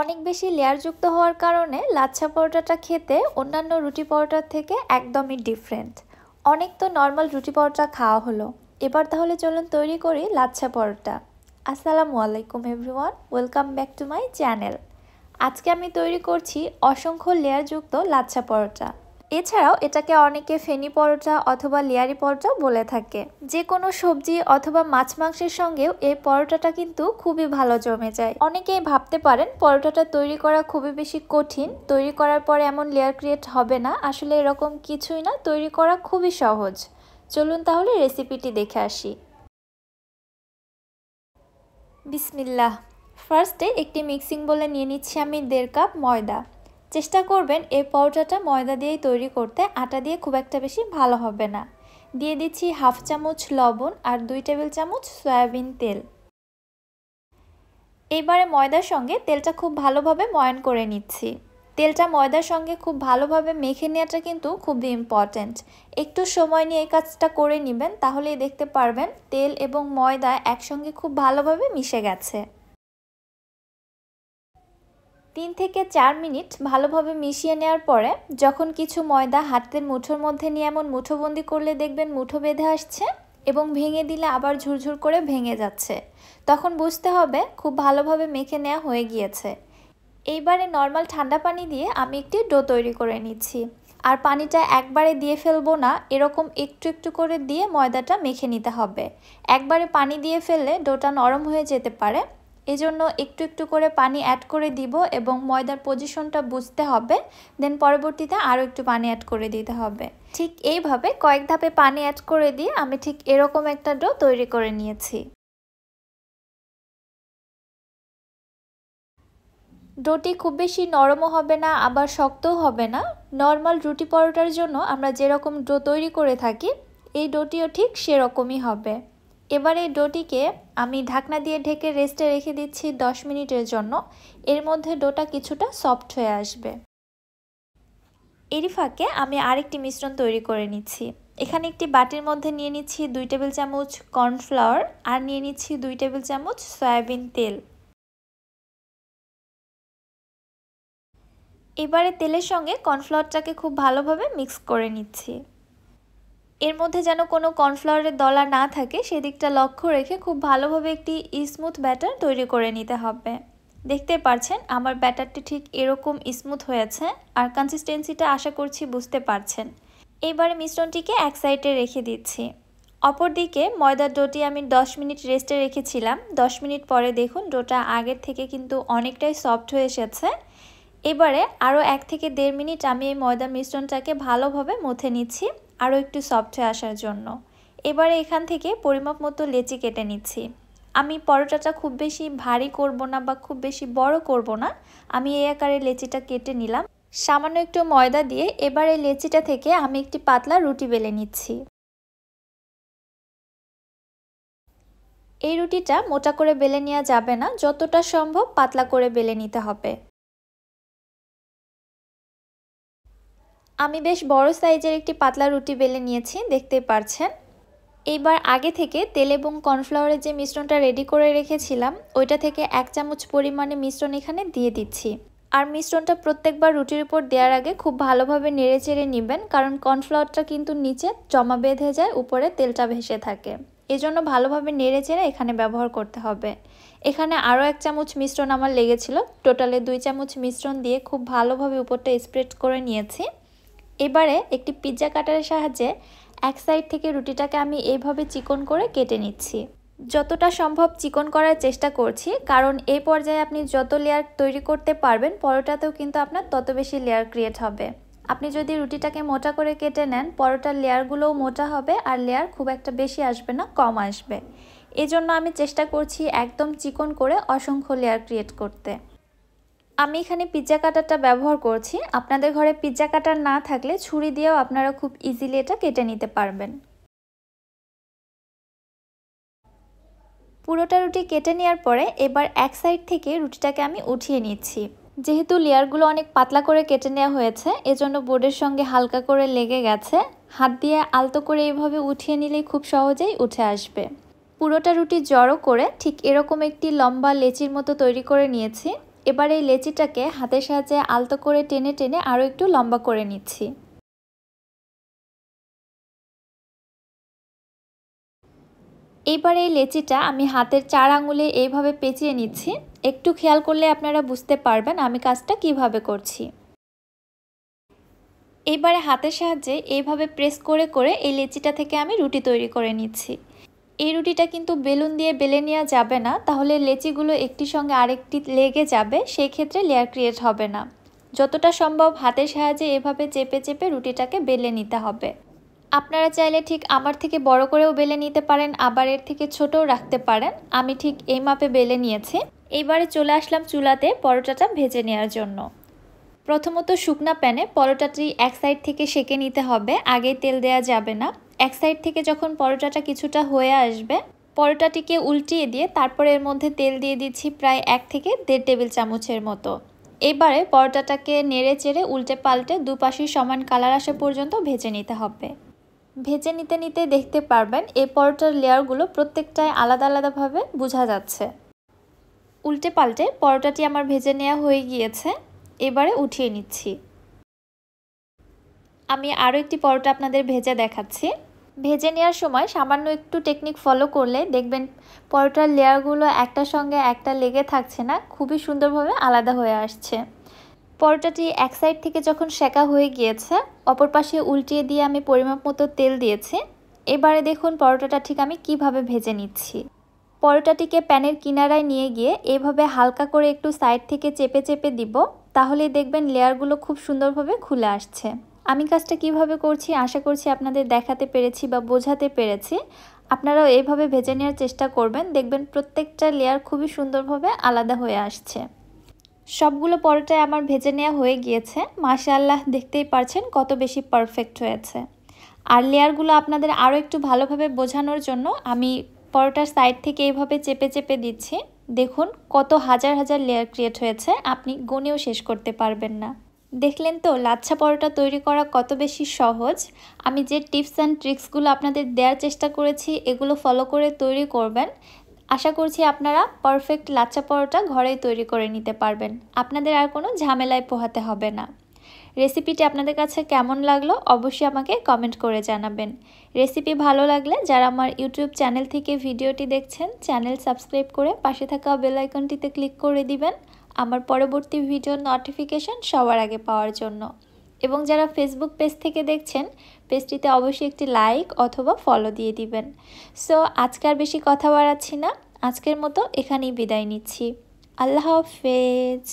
অনেক বেশি লেয়ারযুক্ত হওয়ার কারণে লাচ্ছা পরোটাটা খেতে অন্যান্য রুটি পরোটার থেকে একদমই ডিফারেন্ট। অনেক তো নর্মাল রুটি পরোটা খাওয়া হলো, এবার তাহলে চলুন তৈরি করি লাচ্ছা পরোটা। আসসালামু আলাইকুম everyone, welcome back to my channel. আজকে আমি তৈরি করছি অসংখ্য লেয়ারযুক্ত লাচ্ছা পরোটা। এছাড়াও এটাকে অনেকে ফেনি পরোটা অথবা লেয়ারি পরোটাও বলে থাকে। যে কোনো সবজি অথবা মাছ মাংসের সঙ্গেও এই পরোটাটা কিন্তু খুবই ভালো জমে যায়। অনেকেই ভাবতে পারেন পরোটাটা তৈরি করা খুবই বেশি কঠিন, তৈরি করার পরে এমন লেয়ার ক্রিয়েট হবে না। আসলে এরকম কিছুই না, তৈরি করা খুবই সহজ। চলুন তাহলে রেসিপিটি দেখে আসি। বিসমিল্লাহ। ফার্স্টে একটি মিক্সিং বোলে নিয়ে নিচ্ছি আমি 1.5 কাপ ময়দা। চেষ্টা করবেন এই পরোটাটা ময়দা দিয়েই তৈরি করতে, আটা দিয়ে খুব একটা বেশি ভালো হবে না। দিয়ে দিচ্ছি 1/2 চামচ লবণ আর 2 টেবিল চামচ সয়াবিন তেল। এবারে ময়দার সঙ্গে তেলটা খুব ভালোভাবে ময়ান করে নিচ্ছি। তেলটা ময়দার সঙ্গে খুব ভালোভাবে মেখে নেওয়াটা কিন্তু খুবই ইম্পর্ট্যান্ট। একটু সময় নিয়ে এই কাজটা করে নেবেন, তাহলেই দেখতে পারবেন তেল এবং ময়দা একসঙ্গে খুব ভালোভাবে মিশে গেছে। 3 থেকে 4 মিনিট ভালোভাবে মিশিয়ে নেওয়ার পরে যখন কিছু ময়দা হাতের মুঠোর মধ্যে নিয়ে এমন মুঠোবন্দি করলে দেখবেন মুঠো বেঁধে আসছে এবং ভেঙে দিলে আবার ঝুরঝুর করে ভেঙে যাচ্ছে, তখন বুঝতে হবে খুব ভালোভাবে মেখে নেওয়া হয়ে গিয়েছে। এইবারে নর্মাল ঠান্ডা পানি দিয়ে আমি একটি ডো তৈরি করে নিচ্ছি। আর পানিটা একবারে দিয়ে ফেলবো না, এরকম একটু একটু করে দিয়ে ময়দাটা মেখে নিতে হবে। একবারে পানি দিয়ে ফেললে ডোটা নরম হয়ে যেতে পারে, এজন্য একটু একটু করে পানি অ্যাড করে দিব এবং ময়দার পজিশনটা বুঝতে হবে। দেন পরবর্তীতে আরও একটু পানি অ্যাড করে দিতে হবে। ঠিক এইভাবে কয়েক ধাপে পানি অ্যাড করে দিয়ে আমি ঠিক এরকম একটা ডো তৈরি করে নিয়েছি। ডোটি খুব বেশি নরমও হবে না আবার শক্তও হবে না। নর্মাল রুটি পরোটার জন্য আমরা যেরকম ডো তৈরি করে থাকি এই ডোটিও ঠিক সেরকমই হবে। এবার এই ডোটিকে আমি ঢাকনা দিয়ে ঢেকে রেস্টে রেখে দিচ্ছি 10 মিনিটের জন্য। এর মধ্যে ডোটা কিছুটা সফট হয়ে আসবে। এরই ফাঁকে আমি আরেকটি মিশ্রণ তৈরি করে নিচ্ছি। এখানে একটি বাটির মধ্যে নিয়ে নিচ্ছি 2 টেবিল চামচ কর্নফ্লাওয়ার আর নিয়ে নিচ্ছি 2 টেবিল চামচ সয়াবিন তেল। এবারে তেলের সঙ্গে কর্নফ্লাওয়ারটাকে খুব ভালোভাবে মিক্স করে নিচ্ছি। এর মধ্যে যেন কোনো কর্নফ্লাওয়ারের দলা না থাকে সেদিকটা লক্ষ্য রেখে খুব ভালোভাবে একটি স্মুথ ব্যাটার তৈরি করে নিতে হবে। দেখতে পাচ্ছেন আমার ব্যাটারটি ঠিক এরকম স্মুথ হয়েছে আর কনসিস্টেন্সিটা আশা করছি বুঝতে পারছেন। এবারে মিশ্রণটিকে এক সাইডে রেখে দিচ্ছি। অপরদিকে ময়দার ডোটি আমি 10 মিনিট রেস্টে রেখেছিলাম। 10 মিনিট পরে দেখুন ডোটা আগের থেকে কিন্তু অনেকটাই সফট হয়ে এসেছে। এবারে আরও 1 থেকে 1.5 মিনিট আমি এই ময়দা মিশ্রণটাকে ভালোভাবে মথে নিচ্ছি আরও একটু সফট হয়ে আসার জন্য। এবারে এখান থেকে পরিমাপ মতো লেচি কেটে নিচ্ছি। আমি পরোটাটা খুব বেশি ভারী করব না বা খুব বেশি বড় করব না, আমি এই আকারে লেচিটা কেটে নিলাম। সামান্য একটু ময়দা দিয়ে এবার এই লেচিটা থেকে আমি একটি পাতলা রুটি বেলে নিচ্ছি। এই রুটিটা মোটা করে বেলে নেওয়া যাবে না, যতটা সম্ভব পাতলা করে বেলে নিতে হবে। আমি বেশ বড় সাইজের একটি পাতলা রুটি বেলে নিয়েছি, দেখতেই পারছেন। এইবার আগে থেকে তেল এবং কর্নফ্লাওয়ারের যে মিশ্রণটা রেডি করে রেখেছিলাম ওইটা থেকে 1 চামচ পরিমাণে মিশ্রণ এখানে দিয়ে দিচ্ছি। আর মিশ্রণটা প্রত্যেকবার রুটির উপর দেওয়ার আগে খুব ভালোভাবে নেড়ে চেড়ে নেবেন, কারণ কর্নফ্লাওয়ারটা কিন্তু নিচে জমা বেঁধে যায়, উপরে তেলটা ভেসে থাকে। এজন্য ভালোভাবে নেড়ে চেড়ে এখানে ব্যবহার করতে হবে। এখানে আরও 1 চামচ মিশ্রণ আমার লেগেছিল, টোটালে 2 চামচ মিশ্রণ দিয়ে খুব ভালোভাবে উপরটা স্প্রেড করে নিয়েছি। এবারে একটি পিৎজা কাটারের সাহায্যে এক সাইড থেকে রুটিটাকে আমি এইভাবে চিকন করে কেটে নিচ্ছি। যতটা সম্ভব চিকন করার চেষ্টা করছি, কারণ এই পর্যায়ে আপনি যত লেয়ার তৈরি করতে পারবেন পরোটাতেও কিন্তু আপনার তত বেশি লেয়ার ক্রিয়েট হবে। আপনি যদি রুটিটাকে মোটা করে কেটে নেন পরোটার লেয়ারগুলোও মোটা হবে আর লেয়ার খুব একটা বেশি আসবে না, কম আসবে। এজন্য আমি চেষ্টা করছি একদম চিকন করে অসংখ্য লেয়ার ক্রিয়েট করতে। আমি এখানে পিৎজা কাটারটা ব্যবহার করছি, আপনাদের ঘরে পিৎজা কাটার না থাকলে ছুরি দিয়েও আপনারা খুব ইজিলি এটা কেটে নিতে পারবেন। পুরোটা রুটি কেটে নেওয়ার পরে এবার এক সাইড থেকে রুটিটাকে আমি উঠিয়ে নিচ্ছি। যেহেতু লেয়ারগুলো অনেক পাতলা করে কেটে নেওয়া হয়েছে এজন্য বোর্ডের সঙ্গে হালকা করে লেগে গেছে। হাত দিয়ে আলতো করে এইভাবে উঠিয়ে নিলেই খুব সহজেই উঠে আসবে। পুরোটা রুটি জড়ো করে ঠিক এরকম একটি লম্বা লেচির মতো তৈরি করে নিয়েছি। এবার এই লেচিটাকে হাতের সাহায্যে আলতো করে টেনে টেনে আরও একটু লম্বা করে নিচ্ছি। এইবার এই লেচিটা আমি হাতের 4 আঙুলে এইভাবে পেঁচিয়ে নিচ্ছি। একটু খেয়াল করলে আপনারা বুঝতে পারবেন আমি কাজটা কিভাবে করছি। এইবারে হাতের সাহায্যে এইভাবে প্রেস করে করে এই লেচিটা থেকে আমি রুটি তৈরি করে নিচ্ছি। এই রুটিটা কিন্তু বেলুন দিয়ে বেলে নেওয়া যাবে না, তাহলে লেচিগুলো একটির সঙ্গে আরেকটি লেগে যাবে, সেই ক্ষেত্রে লেয়ার ক্রিয়েট হবে না। যতটা সম্ভব হাতের সাহায্যে এভাবে চেপে চেপে রুটিটাকে বেলে নিতে হবে। আপনারা চাইলে ঠিক আমার থেকে বড় করেও বেলে নিতে পারেন, আবার এর থেকে ছোটও রাখতে পারেন। আমি ঠিক এই মাপে বেলে নিয়েছি। এইবারে চলে আসলাম চুলাতে পরোটাটা ভেজে নেওয়ার জন্য। প্রথমত শুকনা প্যানে পরোটাটি এক সাইড থেকে সেঁকে নিতে হবে, আগে তেল দেওয়া যাবে না। এক সাইড থেকে যখন পরোটাটা কিছুটা হয়ে আসবে, পরোটাটিকে উল্টিয়ে দিয়ে তারপরে এর মধ্যে তেল দিয়ে দিচ্ছি প্রায় 1 থেকে 1.5 টেবিল চামচের মতো। এবারে পরোটাটাকে নেড়ে চেড়ে উল্টে পাল্টে দুপাশেই সমান কালার আসা পর্যন্ত ভেজে নিতে হবে। ভেজে নিতে নিতে দেখতে পারবেন এই পরোটার লেয়ারগুলো প্রত্যেকটাই আলাদা আলাদাভাবে বোঝা যাচ্ছে। উল্টে পাল্টে পরোটাটি আমার ভেজে নেওয়া হয়ে গিয়েছে। এবারে উঠিয়ে নিচ্ছি। আমি আরও একটি পরোটা আপনাদের ভেজে দেখাচ্ছি। ভেজে নেওয়ার সময় সামান্য একটু টেকনিক ফলো করলে দেখবেন পরোটার লেয়ারগুলো একটার সঙ্গে একটা লেগে থাকছে না, খুবই সুন্দরভাবে আলাদা হয়ে আসছে। পরোটাটি এক সাইড থেকে যখন সেঁকা হয়ে গিয়েছে, অপর পাশে উল্টিয়ে দিয়ে আমি পরিমাপ মতো তেল দিয়েছি। এবারে দেখুন পরোটাটা ঠিক আমি কিভাবে ভেজে নিচ্ছি। পরোটাটিকে প্যানের কিনারায় নিয়ে গিয়ে এভাবে হালকা করে একটু সাইড থেকে চেপে চেপে দিব, তাহলেই দেখবেন লেয়ারগুলো খুব সুন্দরভাবে খুলে আসছে। আমি কাজটা কিভাবে করছি আশা করছি আপনাদের দেখাতে পেরেছি বা বোঝাতে পেরেছি। আপনারাও এইভাবে ভেজে নেওয়ার চেষ্টা করবেন, দেখবেন প্রত্যেকটা লেয়ার খুবই সুন্দরভাবে আলাদা হয়ে আসছে। সবগুলো পরোটাই আমার ভেজে নেওয়া হয়ে গিয়েছে। মাশাআল্লাহ, দেখতেই পারছেন কত বেশি পারফেক্ট হয়েছে। আর লেয়ারগুলো আপনাদের আরও একটু ভালোভাবে বোঝানোর জন্য আমি পরোটার সাইড থেকে এইভাবে চেপে চেপে দিচ্ছি। দেখুন কত হাজার হাজার লেয়ার ক্রিয়েট হয়েছে, আপনি গুনেও শেষ করতে পারবেন না। দেখলেন তো লাচ্ছা পরোটা তৈরি করা কত বেশি সহজ। আমি যে টিপস অ্যান্ড ট্রিক্সগুলো আপনাদের দেওয়ার চেষ্টা করেছি এগুলো ফলো করে তৈরি করবেন। আশা করছি আপনারা পারফেক্ট লাচ্ছা পরোটা ঘরেই তৈরি করে নিতে পারবেন, আপনাদের আর কোনো ঝামেলায় পোহাতে হবে না। রেসিপিটি আপনাদের কাছে কেমন লাগলো অবশ্যই আমাকে কমেন্ট করে জানাবেন। রেসিপি ভালো লাগলে যারা আমার ইউটিউব চ্যানেল থেকে ভিডিওটি দেখছেন, চ্যানেল সাবস্ক্রাইব করে পাশে থাকা বেল আইকনটিতে ক্লিক করে দিবেন আমার পরবর্তী ভিডিওর নোটিফিকেশন সবার আগে পাওয়ার জন্য। এবং যারা ফেসবুক পেজ থেকে দেখছেন, পেজটিতে অবশ্যই একটি লাইক অথবা ফলো দিয়ে দিবেন। সো আজকে আর বেশি কথা বাড়াচ্ছি না, আজকের মতো এখানেই বিদায় নিচ্ছি। আল্লাহ হাফেজ।